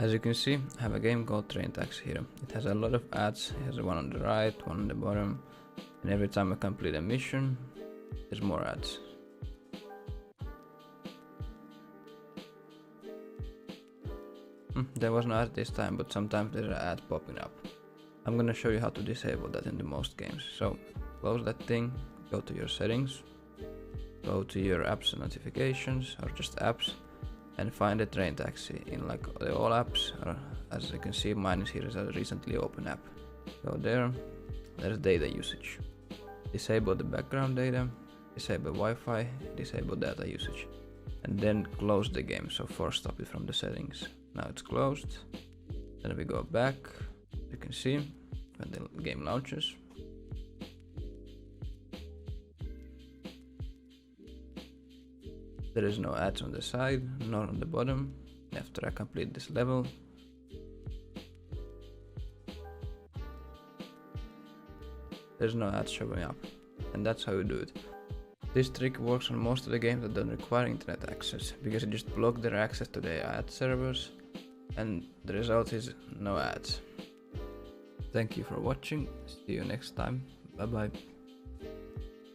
As you can see, I have a game called Train Taxi here. It has a lot of ads. It has one on the right, one on the bottom, and every time I complete a mission, there's more ads. There was no ad this time, but sometimes there's an ad popping up. I'm gonna show you how to disable that in the most games. So close that thing, go to your settings, go to your apps and notifications, or just apps, and find the Train Taxi in like all apps, or as you can see mine is here as a recently open app. Go there, there's data usage. Disable the background data, disable Wi-Fi, disable data usage, and then close the game, so force stop it from the settings. Now it's closed. Then we go back. You can see when the game launches. There is no ads on the side, nor on the bottom. After I complete this level, there's no ads showing up. And that's how you do it. This trick works on most of the games that don't require internet access, because you just block their access to the ad servers, and the result is no ads. Thank you for watching. See you next time. Bye bye.